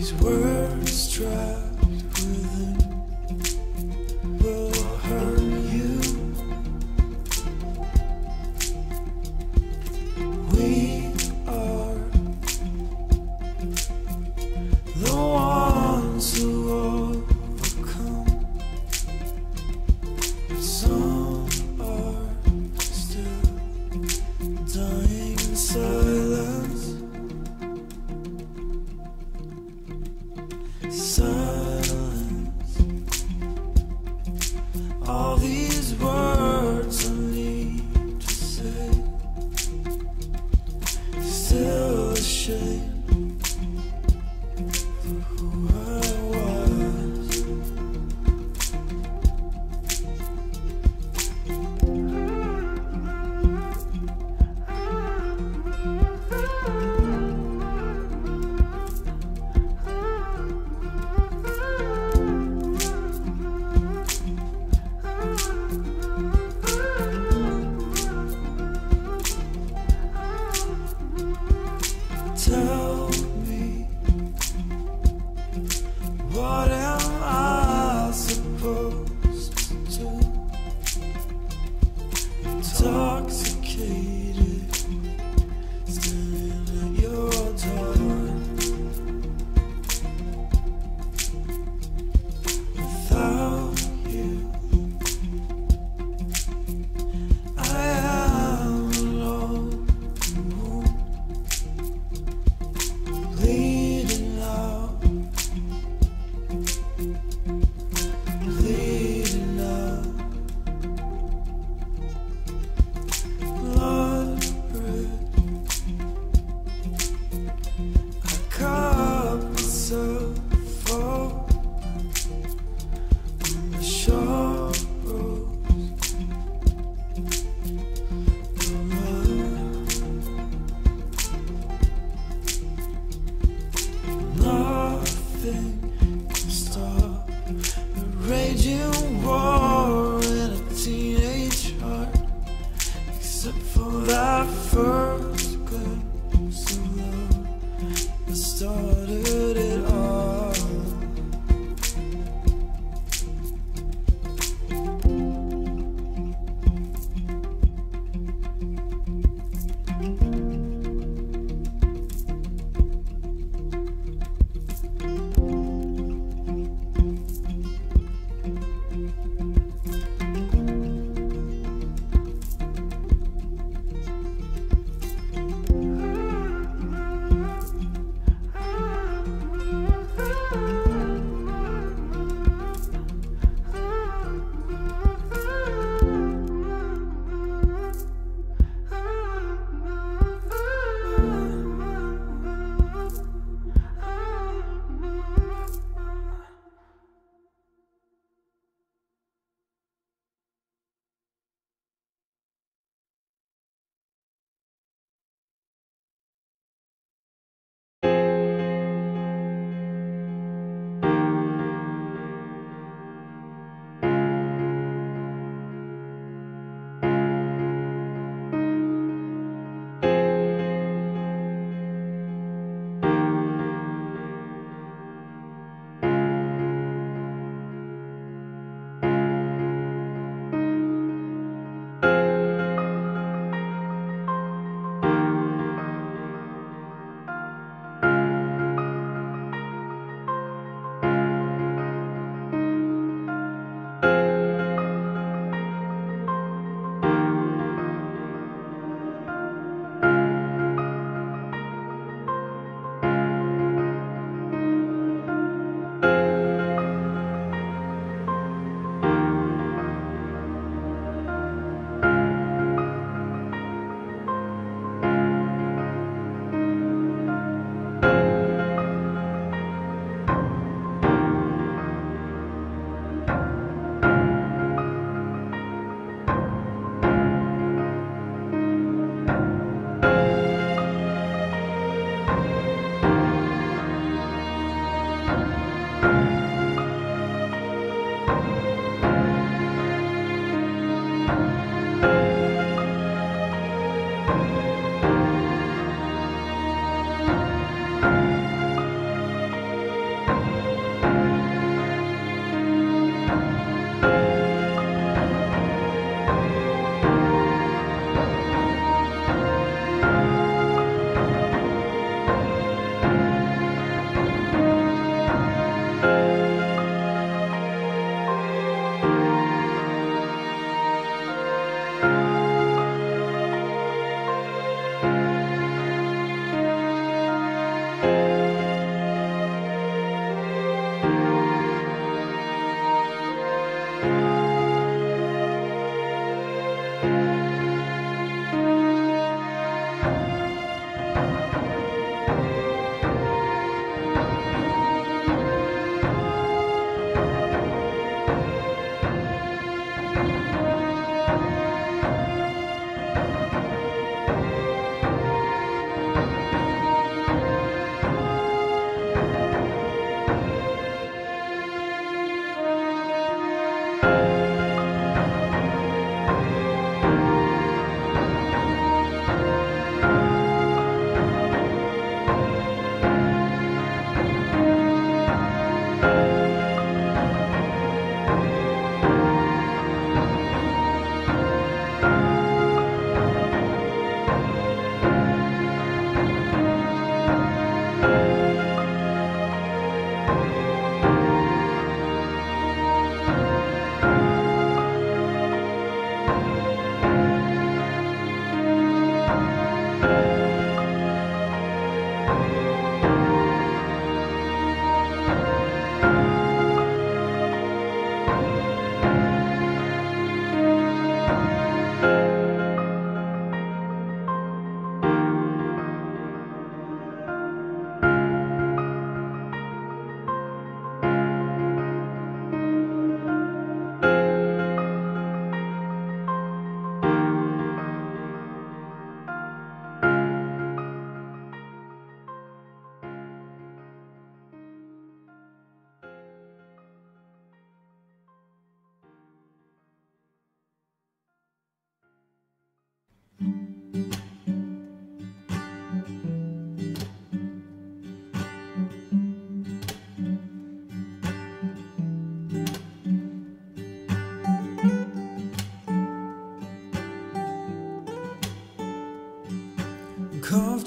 these words trapped within will hurt you. We are the ones who overcome. Some are still dying in silence. Silence. All these words I need to say. Still ashamed for who I was. Tell me, what am I supposed to do? Intoxicated, standing at your door. Without you, I am alone. Bleeding out, bleeding out, blood red. I cut myself open on the sharp roads of love. Nothing can stop the raging war in a teenage heart, except for that first glimpse of love that started it all.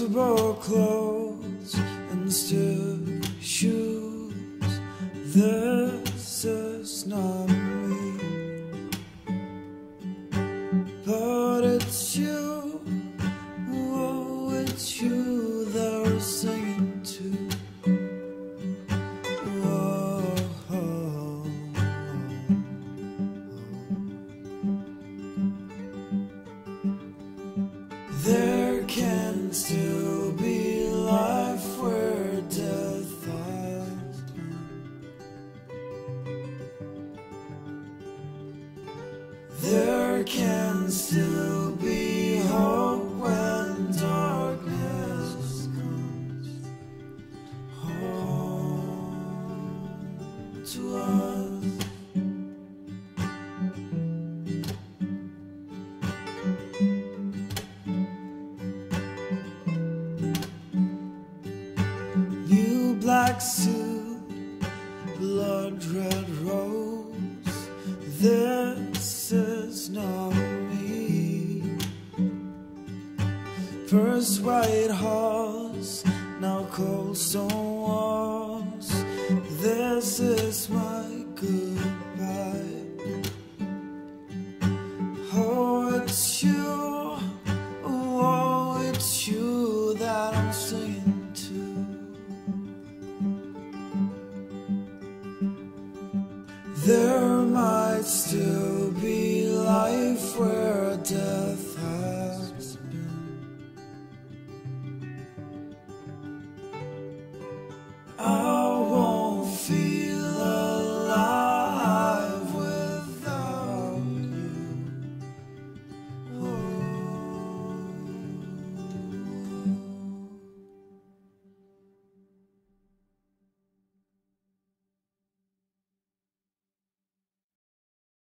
comfortable clothes and stiff shoes. This is not me, but it's you. Oh, it's you that we're singing to. Oh, oh, oh. There can still be life where death has come. There can still be hope when darkness comes home to us. New black suit, blood red rose. This is not me. First white horse, now cold stone walls. This is my goodbye. Oh, it's you. Oh, it's you that I'm singing to. There might still be life where death